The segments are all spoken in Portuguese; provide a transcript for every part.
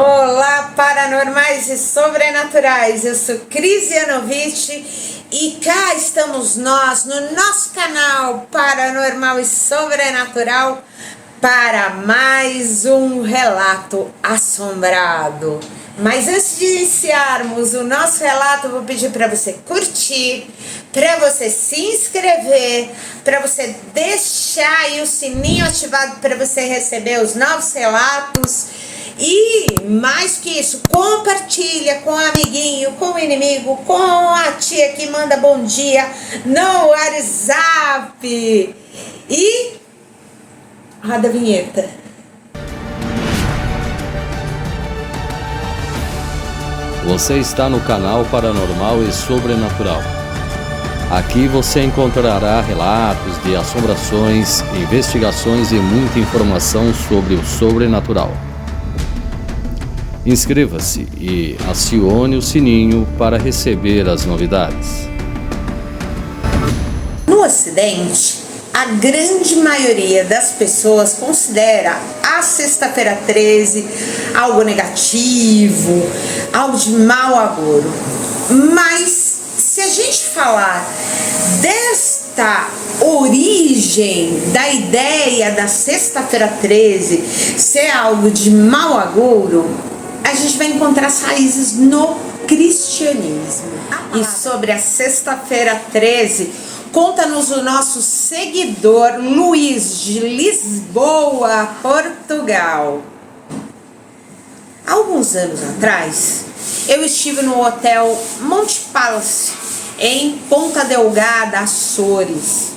Olá, paranormais e sobrenaturais, eu sou Cris Yanovich e cá estamos nós no nosso canal Paranormal e Sobrenatural para mais um relato assombrado. Mas antes de iniciarmos o nosso relato, eu vou pedir para você curtir, para você se inscrever, para você deixar aí o sininho ativado para você receber os novos relatos. E mais que isso, compartilha com o amiguinho, com o inimigo, com a tia que manda bom dia no WhatsApp. E roda a vinheta. Você está no canal Paranormal e Sobrenatural. Aqui você encontrará relatos de assombrações, investigações e muita informação sobre o sobrenatural. Inscreva-se e acione o sininho para receber as novidades. No Ocidente, a grande maioria das pessoas considera a Sexta-feira 13 algo negativo, algo de mau agouro. Mas se a gente falar desta origem da ideia da Sexta-feira 13 ser algo de mau agouro, a gente vai encontrar as raízes no cristianismo. E sobre a Sexta-feira 13, conta-nos o nosso seguidor Luiz, de Lisboa, Portugal. Há alguns anos atrás, eu estive no hotel Monte Palace, em Ponta Delgada, Açores.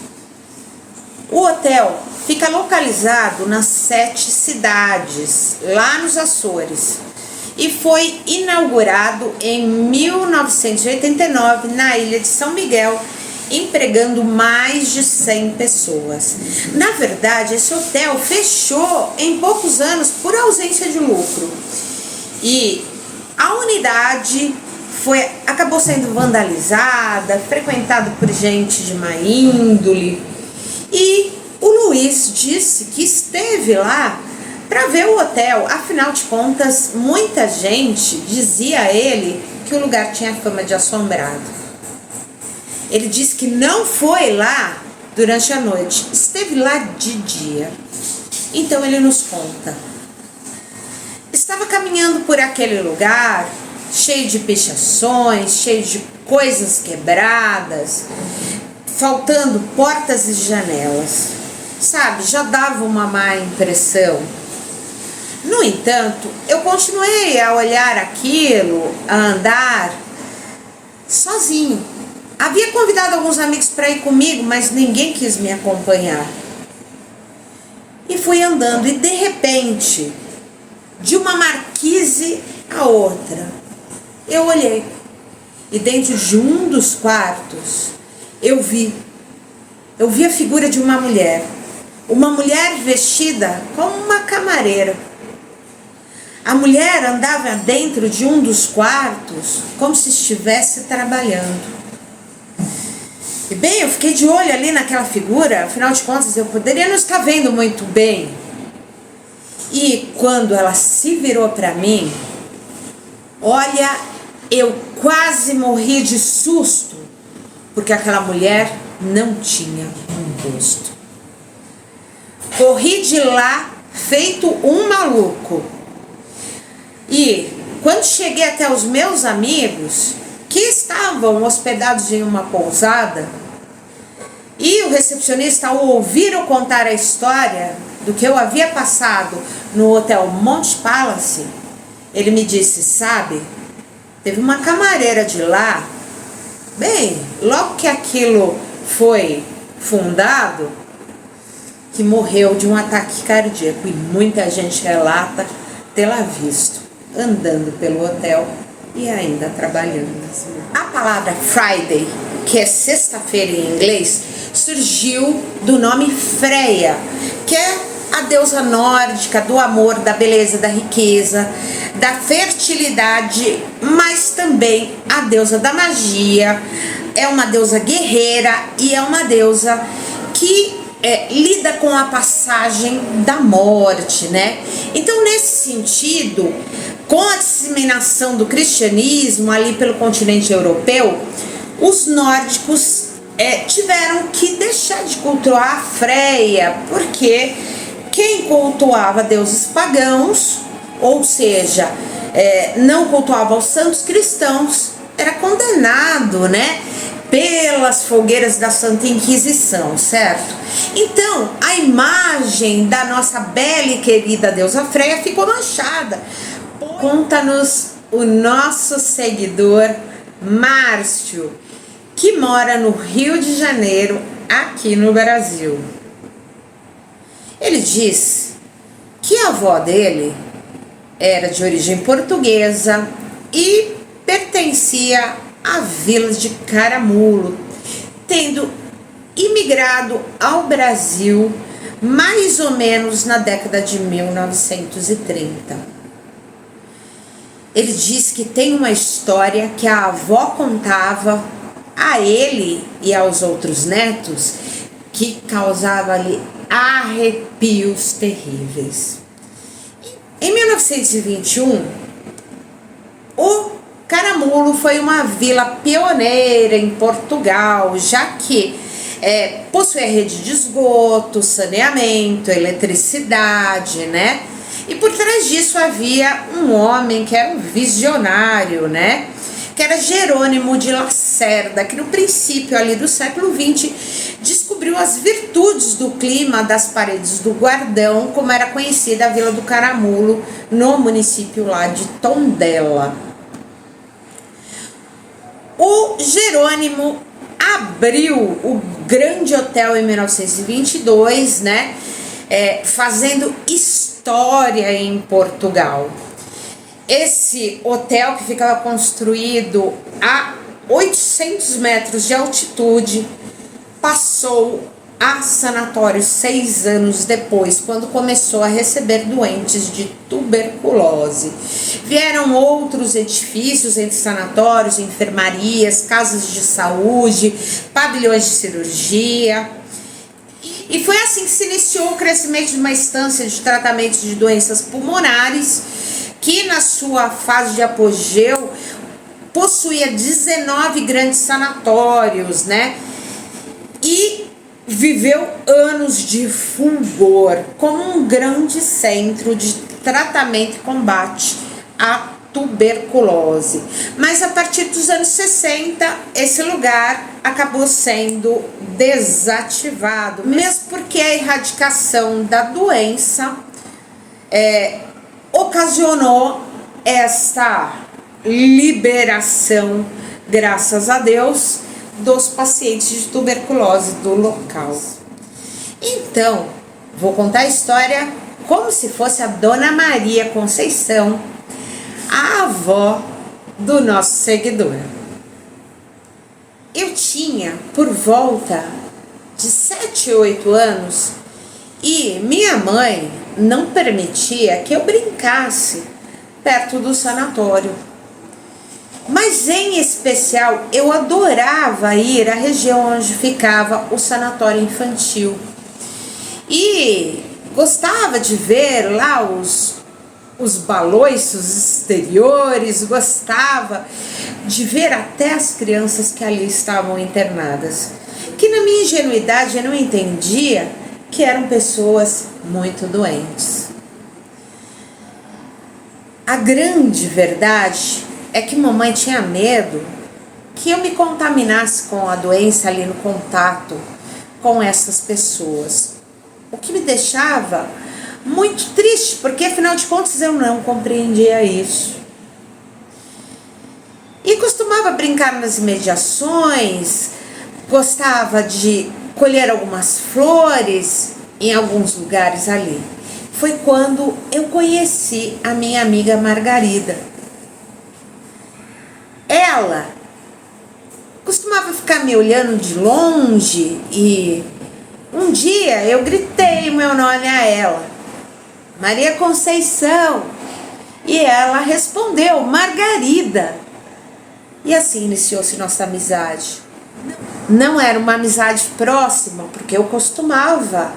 O hotel fica localizado nas 7 cidades, lá nos Açores, e foi inaugurado em 1989 na ilha de São Miguel, empregando mais de 100 pessoas. Na verdade, esse hotel fechou em poucos anos por ausência de lucro. E a unidade acabou sendo vandalizada, frequentada por gente de má índole. E o Luiz disse que esteve lá para ver o hotel. Afinal de contas, muita gente dizia a ele que o lugar tinha fama de assombrado. Ele disse que não foi lá durante a noite, esteve lá de dia. Então ele nos conta. Estava caminhando por aquele lugar, cheio de pichações, cheio de coisas quebradas, faltando portas e janelas. Sabe, já dava uma má impressão. No entanto, eu continuei a olhar aquilo, a andar sozinho. Havia convidado alguns amigos para ir comigo, mas ninguém quis me acompanhar. E fui andando e de repente, de uma marquise a outra, eu olhei. E dentro de um dos quartos, eu vi a figura de uma mulher vestida como uma camareira. A mulher andava dentro de um dos quartos como se estivesse trabalhando. E bem, eu fiquei de olho ali naquela figura, afinal de contas eu poderia não estar vendo muito bem. E quando ela se virou para mim, olha, eu quase morri de susto, porque aquela mulher não tinha um rosto. Corri de lá feito um maluco. E quando cheguei até os meus amigos, que estavam hospedados em uma pousada, e o recepcionista, ao ouvir eu contar a história do que eu havia passado no hotel Monte Palace, ele me disse, sabe, teve uma camareira de lá, bem, logo que aquilo foi fundado, que morreu de um ataque cardíaco, e muita gente relata tê-la visto andando pelo hotel e ainda trabalhando. A palavra Friday, que é sexta-feira em inglês, surgiu do nome Freya, que é a deusa nórdica do amor, da beleza, da riqueza, da fertilidade, mas também a deusa da magia. É uma deusa guerreira e é uma deusa que lida com a passagem da morte, né? Então, nesse sentido, Com a disseminação do cristianismo ali pelo continente europeu, os nórdicos tiveram que deixar de cultuar a Freia, porque quem cultuava deuses pagãos, ou seja, não cultuava os santos cristãos, era condenado, né, pelas fogueiras da Santa Inquisição, certo? Então, a imagem da nossa bela e querida deusa Freia ficou manchada. Conta-nos o nosso seguidor Márcio, que mora no Rio de Janeiro, aqui no Brasil. Ele diz que a avó dele era de origem portuguesa e pertencia à vila de Caramulo, tendo imigrado ao Brasil mais ou menos na década de 1930. Ele diz que tem uma história que a avó contava a ele e aos outros netos que causava-lhe arrepios terríveis. Em 1921, o Caramulo foi uma vila pioneira em Portugal, já que possuía rede de esgoto, saneamento, eletricidade, né? E por trás disso havia um homem que era um visionário, né? Que era Jerônimo de Lacerda, que no princípio ali do século XX descobriu as virtudes do clima das paredes do Guardão, como era conhecida a Vila do Caramulo, no município lá de Tondela. O Jerônimo abriu o Grande Hotel em 1922, né? Fazendo história em Portugal. Esse hotel, que ficava construído a 800 metros de altitude, passou a sanatório 6 anos depois, quando começou a receber doentes de tuberculose. Vieram outros edifícios entre sanatórios, enfermarias, casas de saúde, pavilhões de cirurgia. E foi assim que se iniciou o crescimento de uma instância de tratamento de doenças pulmonares, que na sua fase de apogeu possuía 19 grandes sanatórios, né? E viveu anos de fulgor como um grande centro de tratamento e combate à tuberculose. Mas a partir dos anos 60, esse lugar acabou sendo desativado, mesmo porque a erradicação da doença ocasionou essa liberação, graças a Deus, dos pacientes de tuberculose do local. Então, vou contar a história como se fosse a Dona Maria Conceição, a avó do nosso seguidor. Eu tinha por volta de 7, 8 anos e minha mãe não permitia que eu brincasse perto do sanatório. Mas em especial eu adorava ir à região onde ficava o sanatório infantil. E gostava de ver lá os baloiços exteriores, gostava de ver até as crianças que ali estavam internadas, que na minha ingenuidade eu não entendia que eram pessoas muito doentes. A grande verdade é que mamãe tinha medo que eu me contaminasse com a doença ali no contato com essas pessoas, o que me deixava muito triste, porque afinal de contas eu não compreendia isso. E costumava brincar nas imediações, gostava de colher algumas flores em alguns lugares ali. Foi quando eu conheci a minha amiga Margarida. Ela costumava ficar me olhando de longe e um dia eu gritei o meu nome a ela, Maria Conceição, e ela respondeu, Margarida. E assim iniciou-se nossa amizade. Não era uma amizade próxima, porque eu costumava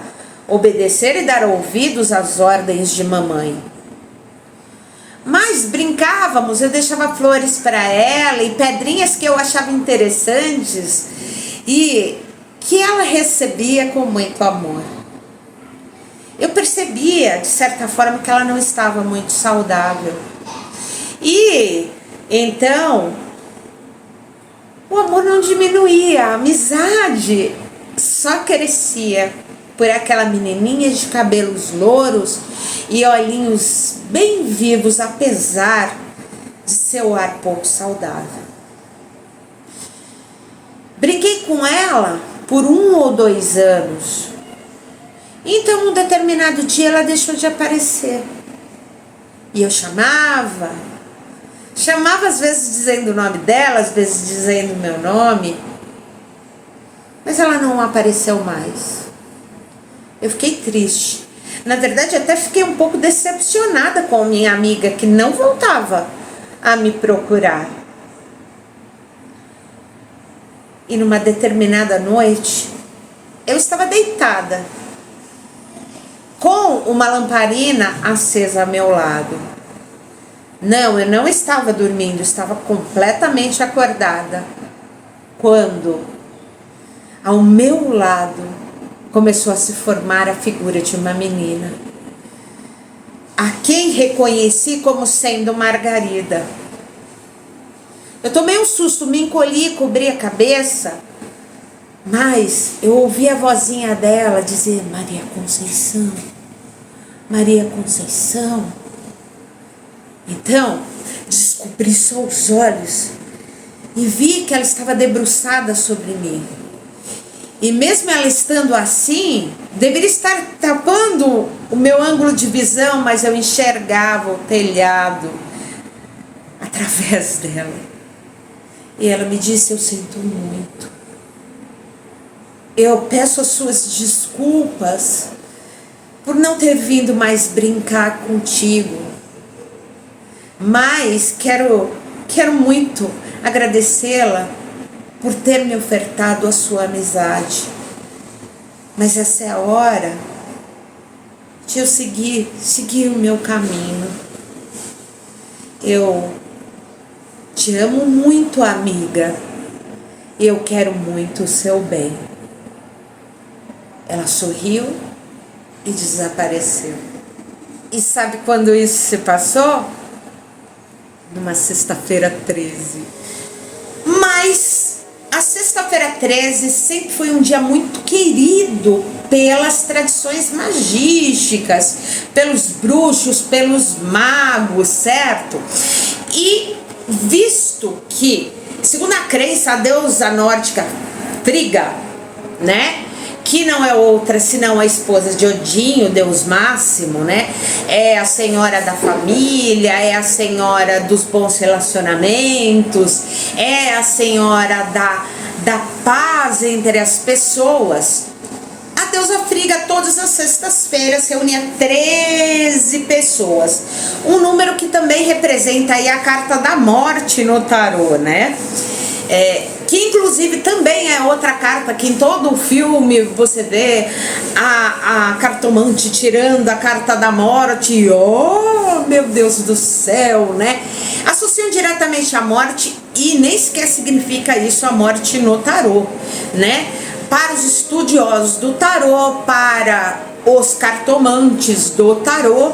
obedecer e dar ouvidos às ordens de mamãe. Mas Nós brincávamos, eu deixava flores para ela e pedrinhas que eu achava interessantes e que ela recebia com muito amor. Eu percebia, de certa forma, que ela não estava muito saudável. E então, o amor não diminuía, a amizade só crescia por aquela menininha de cabelos louros e olhinhos bem vivos, apesar de seu ar pouco saudável. Brinquei com ela por 1 ou 2 anos. Então, um determinado dia, ela deixou de aparecer. E eu chamava às vezes dizendo o nome dela, às vezes dizendo o meu nome. Mas ela não apareceu mais. Eu fiquei triste. Na verdade, até fiquei um pouco decepcionada com minha amiga, que não voltava a me procurar. E numa determinada noite, eu estava deitada, com uma lamparina acesa ao meu lado. Não, eu não estava dormindo, estava completamente acordada. Quando, ao meu lado, começou a se formar a figura de uma menina, a quem reconheci como sendo Margarida. Eu tomei um susto, me encolhi, cobri a cabeça, mas eu ouvi a vozinha dela dizer: Maria Conceição, Maria Conceição. Então, descobri só os olhos e vi que ela estava debruçada sobre mim. E mesmo ela estando assim, deveria estar tapando o meu ângulo de visão, mas eu enxergava o telhado através dela. E ela me disse: eu sinto muito. Eu peço as suas desculpas por não ter vindo mais brincar contigo. Mas quero muito agradecê-la por ter me ofertado a sua amizade. Mas essa é a hora de eu seguir o meu caminho. Eu te amo muito, amiga. Eu quero muito o seu bem. Ela sorriu e desapareceu. E sabe quando isso se passou? Numa sexta-feira 13. Mas a sexta-feira 13 sempre foi um dia muito querido pelas tradições magísticas, pelos bruxos, pelos magos, certo? E visto que, segundo a crença, a deusa nórdica Frigga, né? Que não é outra senão a esposa de Odin, o deus máximo, né? É a senhora da família, é a senhora dos bons relacionamentos, é a senhora da paz entre as pessoas. A deusa Frigga, todas as sextas-feiras, reunia 13 pessoas. Um número que também representa aí a carta da morte no tarô, né? Que inclusive também é outra carta que em todo o filme você vê a cartomante tirando a carta da morte. Oh, meu Deus do céu, né? Associam diretamente à morte e nem sequer significa isso a morte no tarô, né? Para os estudiosos do tarô, para os cartomantes do tarô,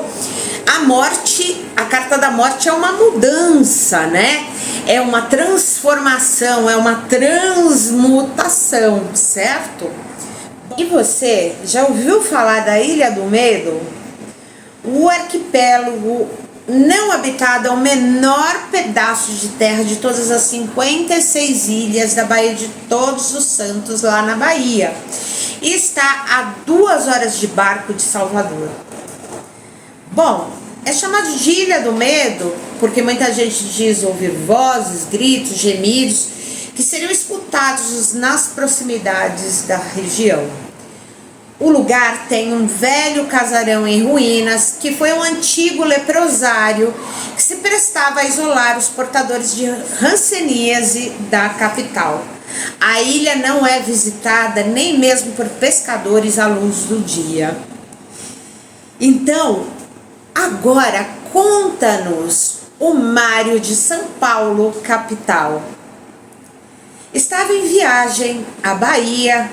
a morte, a carta da morte é uma mudança, né? É uma transformação, é uma transmutação, certo? E você já ouviu falar da Ilha do Medo? O arquipélago não habitado é o menor pedaço de terra de todas as 56 ilhas da Baía de Todos os Santos, lá na Bahia. E está a 2 horas de barco de Salvador. Bom, é chamado de Ilha do Medo porque muita gente diz ouvir vozes, gritos, gemidos que seriam escutados nas proximidades da região. O lugar tem um velho casarão em ruínas que foi um antigo leprosário que se prestava a isolar os portadores de hanseníase da capital. A ilha não é visitada nem mesmo por pescadores à luz do dia. Então, agora conta-nos o Mário de São Paulo, capital. Estava em viagem à Bahia,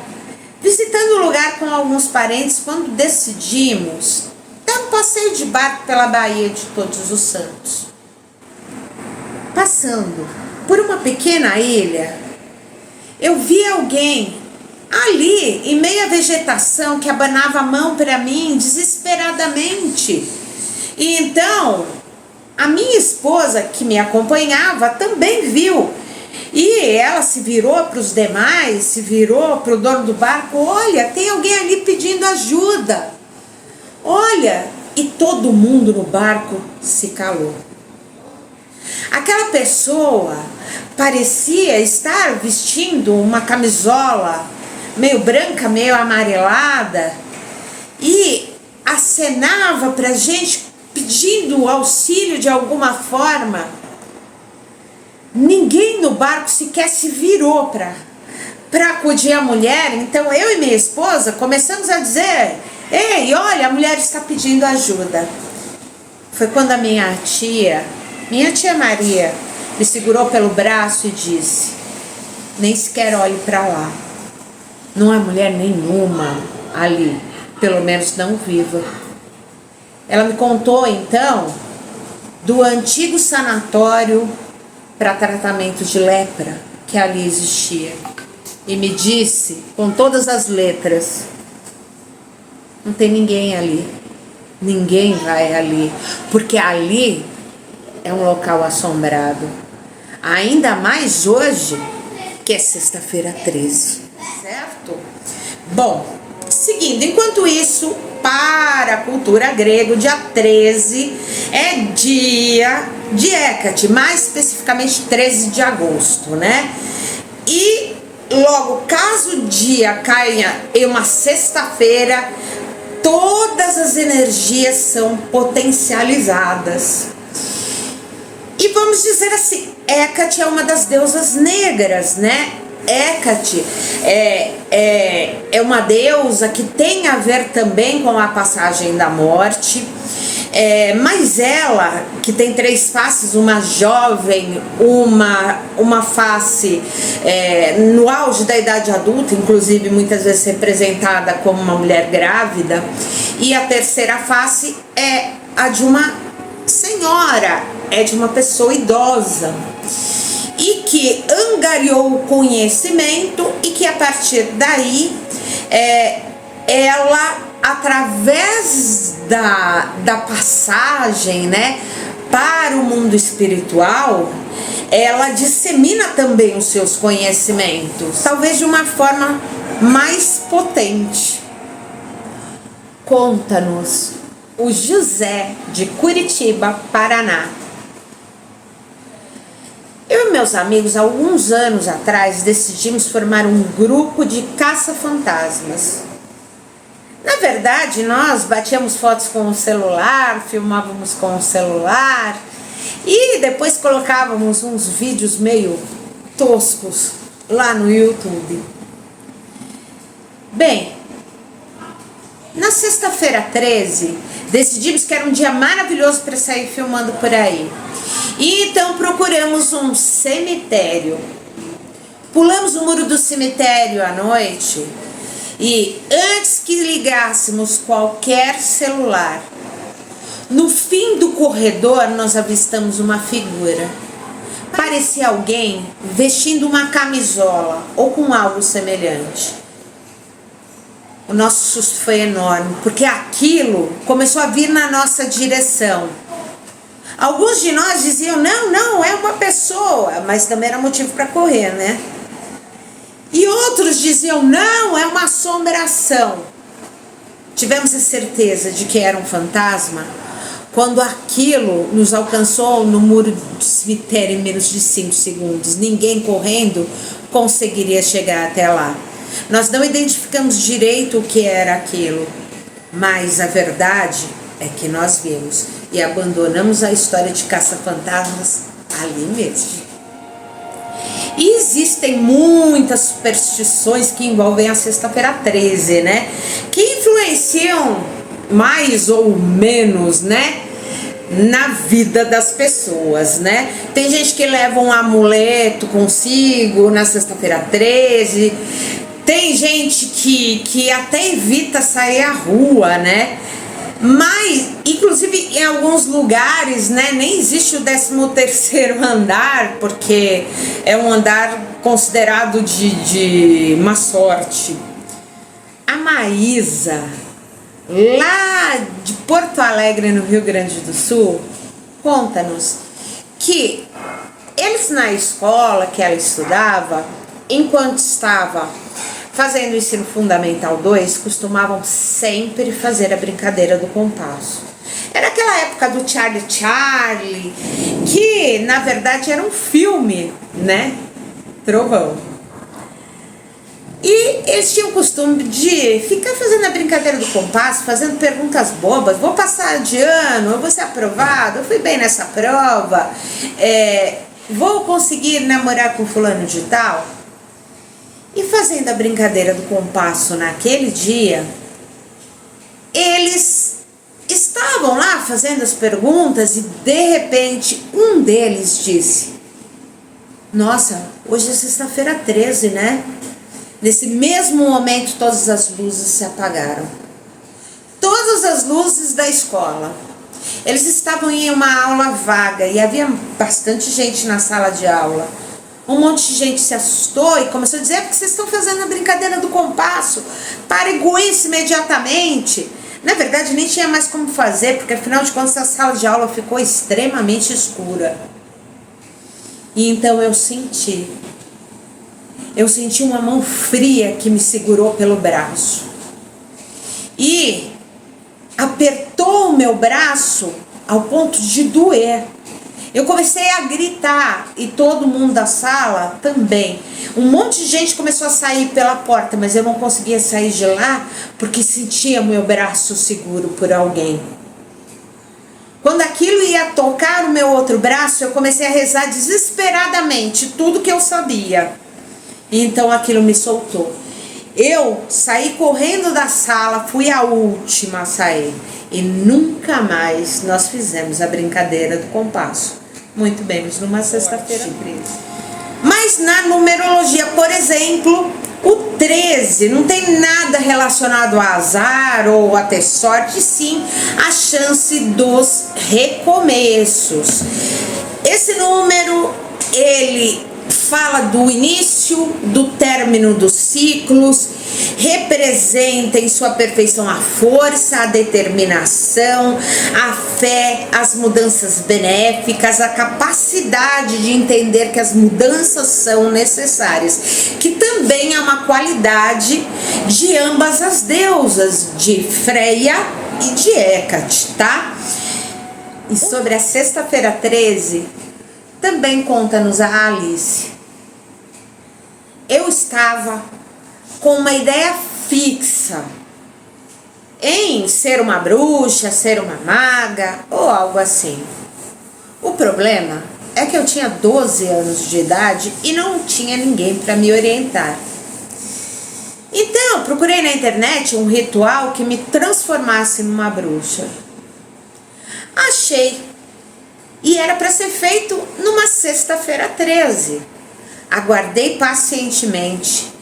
visitando o lugar com alguns parentes, quando decidimos dar um passeio de barco pela Baía de Todos os Santos. Passando por uma pequena ilha, eu vi alguém ali, em meio à vegetação, que abanava a mão para mim desesperadamente. E então, a minha esposa, que me acompanhava, também viu. E ela se virou para os demais, se virou para o dono do barco: olha, tem alguém ali pedindo ajuda. Olha, e todo mundo no barco se calou. Aquela pessoa parecia estar vestindo uma camisola meio branca, meio amarelada, e acenava para a gente pedindo auxílio de alguma forma. Ninguém no barco sequer se virou para acudir a mulher. Então eu e minha esposa começamos a dizer: ei, olha, a mulher está pedindo ajuda. Foi quando a minha tia Maria, me segurou pelo braço e disse: nem sequer olhe para lá. Não há mulher nenhuma ali, pelo menos não viva. Ela me contou então do antigo sanatório para tratamento de lepra que ali existia. E me disse, com todas as letras: não tem ninguém ali. Ninguém vai ali, porque ali é um local assombrado. Ainda mais hoje, que é sexta-feira 13, certo? Bom, seguindo, enquanto isso, para a cultura grega, o dia 13 é dia de Hécate, mais especificamente 13 de agosto, né? E logo, caso o dia caia em uma sexta-feira, todas as energias são potencializadas. E vamos dizer assim, Hécate é uma das deusas negras, né? Hécate é uma deusa que tem a ver também com a passagem da morte, mas ela, que tem três faces, uma jovem, uma face no auge da idade adulta, inclusive muitas vezes representada como uma mulher grávida, e a terceira face é a de uma senhora, é de uma pessoa idosa, e que angariou o conhecimento, e que a partir daí ela, através da passagem, né, para o mundo espiritual, ela dissemina também os seus conhecimentos, talvez de uma forma mais potente. Conta-nos o José, de Curitiba, Paraná. Eu e meus amigos, há alguns anos atrás, decidimos formar um grupo de caça-fantasmas. Na verdade, nós batíamos fotos com o celular, filmávamos com o celular e depois colocávamos uns vídeos meio toscos lá no YouTube. Bem, na sexta-feira 13, decidimos que era um dia maravilhoso para sair filmando por aí. E então procuramos um cemitério. Pulamos o muro do cemitério à noite e, antes que ligássemos qualquer celular, no fim do corredor nós avistamos uma figura. Parecia alguém vestindo uma camisola ou com algo semelhante. O nosso susto foi enorme, porque aquilo começou a vir na nossa direção. Alguns de nós diziam: não, é uma pessoa, mas também era motivo para correr, né? E outros diziam: não, é uma assombração. Tivemos a certeza de que era um fantasma quando aquilo nos alcançou no muro do cemitério em menos de 5 segundos. Ninguém correndo conseguiria chegar até lá. Nós não identificamos direito o que era aquilo, mas a verdade é que nós vimos e abandonamos a história de caça-fantasmas ali mesmo. E existem muitas superstições que envolvem a sexta-feira 13, né? Que influenciam mais ou menos, né? na vida das pessoas, né? Tem gente que leva um amuleto consigo na sexta-feira 13, tem gente que até evita sair à rua, né? Mas, inclusive, em alguns lugares, né, nem existe o 13º andar, porque é um andar considerado de má sorte. A Maísa, lá de Porto Alegre, no Rio Grande do Sul, conta-nos que eles na escola que ela estudava, enquanto estava fazendo o ensino fundamental 2, costumavam sempre fazer a brincadeira do compasso. Era aquela época do Charlie, que na verdade era um filme, né? Trovão. E eles tinham o costume de ficar fazendo a brincadeira do compasso, fazendo perguntas bobas. Vou passar de ano, eu vou ser aprovado, eu fui bem nessa prova, vou conseguir namorar com fulano de tal. E fazendo a brincadeira do compasso naquele dia, eles estavam lá fazendo as perguntas e de repente um deles disse: nossa, hoje é sexta-feira 13, né? Nesse mesmo momento todas as luzes se apagaram. Todas as luzes da escola. Eles estavam em uma aula vaga e havia bastante gente na sala de aula. Um monte de gente se assustou e começou a dizer: porque vocês estão fazendo a brincadeira do compasso? Pare com isso imediatamente. Na verdade, nem tinha mais como fazer, porque afinal de contas a sala de aula ficou extremamente escura. E então eu senti uma mão fria que me segurou pelo braço. E apertou o meu braço ao ponto de doer. Eu comecei a gritar e todo mundo da sala também. Um monte de gente começou a sair pela porta, mas eu não conseguia sair de lá porque sentia meu braço seguro por alguém. Quando aquilo ia tocar o meu outro braço, eu comecei a rezar desesperadamente tudo que eu sabia. Então aquilo me soltou. Eu saí correndo da sala, fui a última a sair. E nunca mais nós fizemos a brincadeira do compasso. Muito menos numa sexta-feira 13. Mas na numerologia, por exemplo, o 13 não tem nada relacionado a azar ou a ter sorte, sim a chance dos recomeços. Esse número, ele fala do início, do término dos ciclos, representa em sua perfeição a força, a determinação, a fé, as mudanças benéficas, a capacidade de entender que as mudanças são necessárias, que também é uma qualidade de ambas as deusas, de Freia e de Hecate, tá? E sobre a sexta-feira 13, também conta-nos a Alice. Eu estava com uma ideia fixa em ser uma bruxa, ser uma maga ou algo assim. O problema é que eu tinha 12 anos de idade e não tinha ninguém para me orientar. Então, procurei na internet um ritual que me transformasse numa bruxa. Achei. E era para ser feito numa sexta-feira 13. Aguardei pacientemente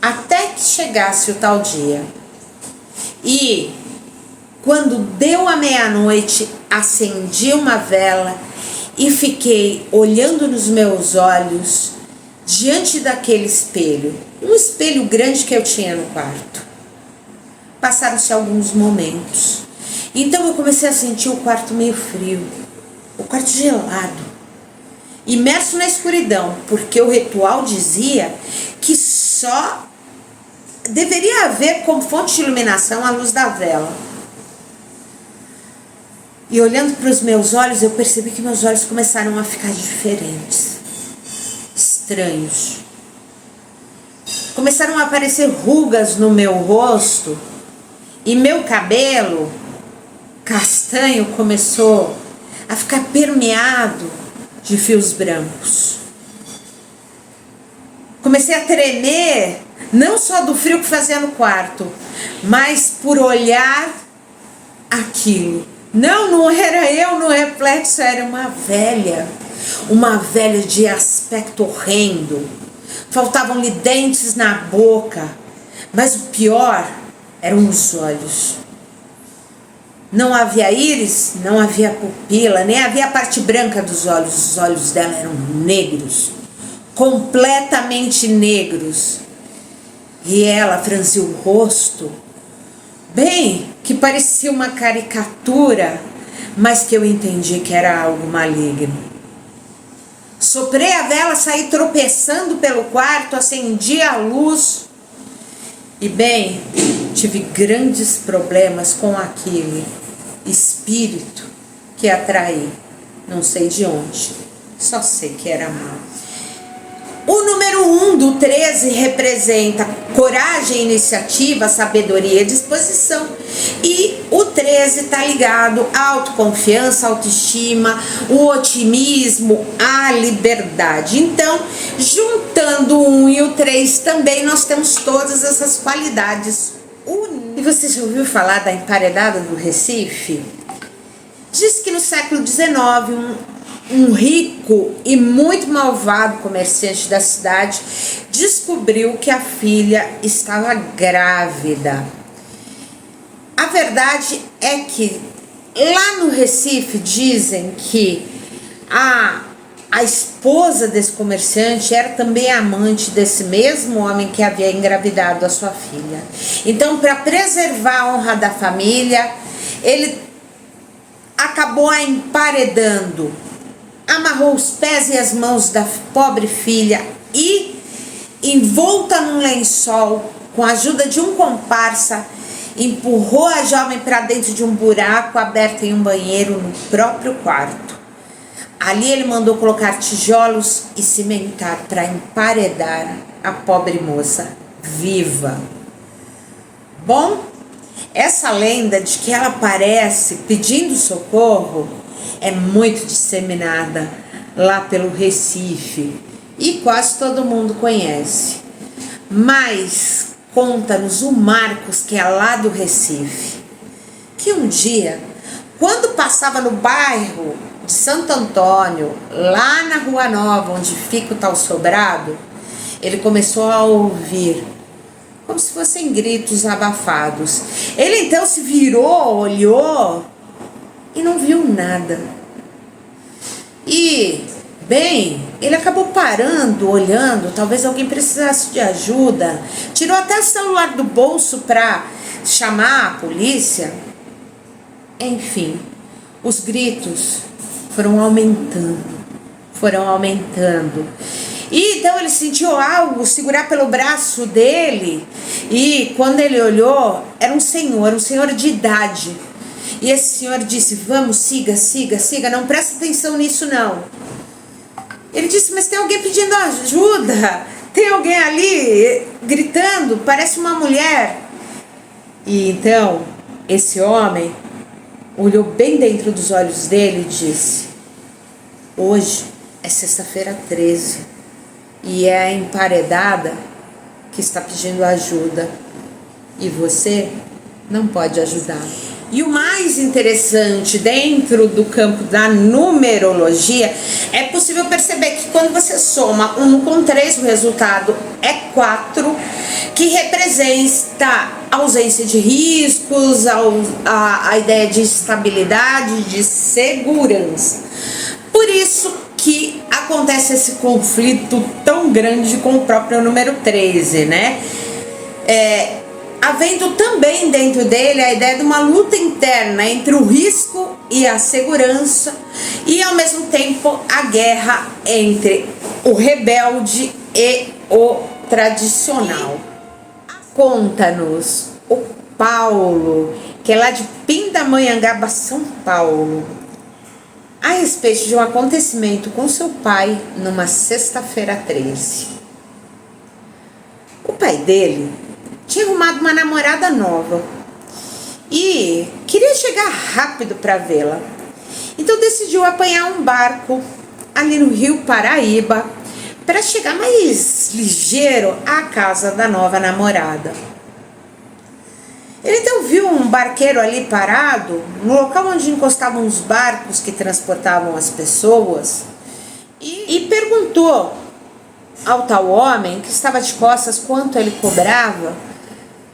até que chegasse o tal dia. E quando deu a meia-noite, acendi uma vela e fiquei olhando nos meus olhos diante daquele espelho. Um espelho grande que eu tinha no quarto. Passaram-se alguns momentos. Então eu comecei a sentir o quarto meio frio. O quarto gelado, imerso na escuridão, porque o ritual dizia que só deveria haver como fonte de iluminação a luz da vela. E olhando para os meus olhos, eu percebi que meus olhos começaram a ficar diferentes, estranhos. Começaram a aparecer rugas no meu rosto e meu cabelo castanho começou a ficar permeado de fios brancos. Comecei a tremer, não só do frio que fazia no quarto, mas por olhar aquilo. Não, não era eu no reflexo, era uma velha de aspecto horrendo. Faltavam-lhe dentes na boca, mas o pior eram os olhos. Não havia íris, não havia pupila, nem havia a parte branca dos olhos. Os olhos dela eram negros, completamente negros. E ela franziu o rosto, bem, que parecia uma caricatura, mas que eu entendi que era algo maligno. Soprei a vela, saí tropeçando pelo quarto, acendi a luz e, bem, tive grandes problemas com aquele espírito que atraí. Não sei de onde, só sei que era mau. O número 1 do 13 representa coragem, iniciativa, sabedoria e disposição. E o 13 está ligado à autoconfiança, autoestima, o otimismo, a liberdade. Então, juntando o 1 e o 3 também, nós temos todas essas qualidades. E você já ouviu falar da emparedada do Recife? Diz que no século XIX, um rico e muito malvado comerciante da cidade descobriu que a filha estava grávida. A verdade é que lá no Recife dizem que a esposa desse comerciante era também amante desse mesmo homem que havia engravidado a sua filha. Então, para preservar a honra da família, ele acabou a emparedando. Amarrou os pés e as mãos da pobre filha e, envolta num lençol, com a ajuda de um comparsa, empurrou a jovem para dentro de um buraco aberto em um banheiro no próprio quarto. Ali ele mandou colocar tijolos e cimentar para emparedar a pobre moça viva. Bom, essa lenda de que ela aparece pedindo socorro é muito disseminada lá pelo Recife e quase todo mundo conhece. Mas conta-nos o Marcos, que é lá do Recife, que um dia, quando passava no bairro de Santo Antônio, lá na Rua Nova, onde fica o tal sobrado, ele começou a ouvir como se fossem gritos abafados. Ele então se virou, olhou e não viu nada. E, bem, ele acabou parando, olhando, talvez alguém precisasse de ajuda. Tirou até o celular do bolso para chamar a polícia. Enfim, os gritos foram aumentando. E então ele sentiu algo segurar pelo braço dele. E quando ele olhou, era um senhor de idade. E esse senhor disse: vamos, siga, não presta atenção nisso não. Ele disse: mas tem alguém pedindo ajuda, tem alguém ali gritando, parece uma mulher. E então esse homem olhou bem dentro dos olhos dele e disse: hoje é sexta-feira 13 e é a emparedada que está pedindo ajuda e você não pode ajudar. E o mais interessante dentro do campo da numerologia é possível perceber que quando você soma 1 com 3, o resultado é 4, que representa a ausência de riscos, a ideia de estabilidade, de segurança. Por isso que acontece esse conflito tão grande com o próprio número 13, né? Havendo também dentro dele a ideia de uma luta interna entre o risco e a segurança e ao mesmo tempo a guerra entre o rebelde e o tradicional. Conta-nos o Paulo, que é lá de Pindamonhangaba, São Paulo, a respeito de um acontecimento com seu pai numa sexta-feira 13. O pai dele tinha arrumado uma namorada nova e queria chegar rápido para vê-la. Então decidiu apanhar um barco ali no Rio Paraíba para chegar mais ligeiro à casa da nova namorada. Ele então viu um barqueiro ali parado, no local onde encostavam os barcos que transportavam as pessoas, e perguntou ao tal homem, que estava de costas, quanto ele cobrava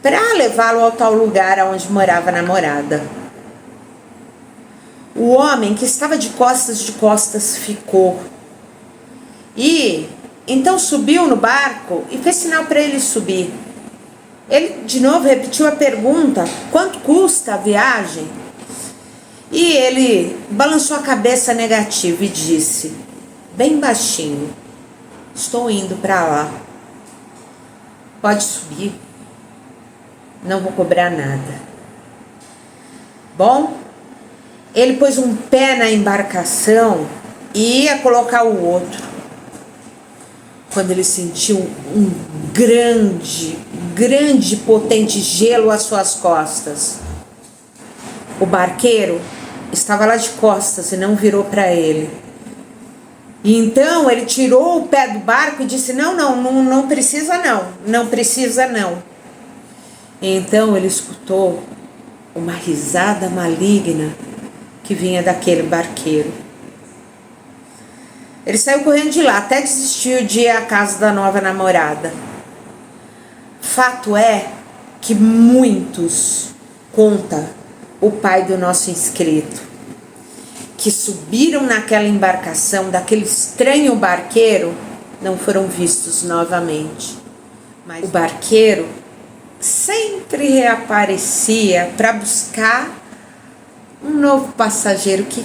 para levá-lo ao tal lugar onde morava a namorada. O homem, que estava de costas ficou. E então subiu no barco e fez sinal para ele subir. Ele de novo repetiu a pergunta: quanto custa a viagem? E ele balançou a cabeça negativa e disse, bem baixinho: estou indo para lá. Pode subir. Não vou cobrar nada. Bom, ele pôs um pé na embarcação e ia colocar o outro, quando ele sentiu um grande, potente gelo às suas costas. O barqueiro estava lá de costas e não virou para ele. E então ele tirou o pé do barco e disse, não precisa não. E então ele escutou uma risada maligna que vinha daquele barqueiro. Ele saiu correndo de lá, até desistiu de ir à casa da nova namorada. Fato é que muitos, conta o pai do nosso inscrito, que subiram naquela embarcação daquele estranho barqueiro, não foram vistos novamente. Mas o barqueiro sempre reaparecia para buscar um novo passageiro que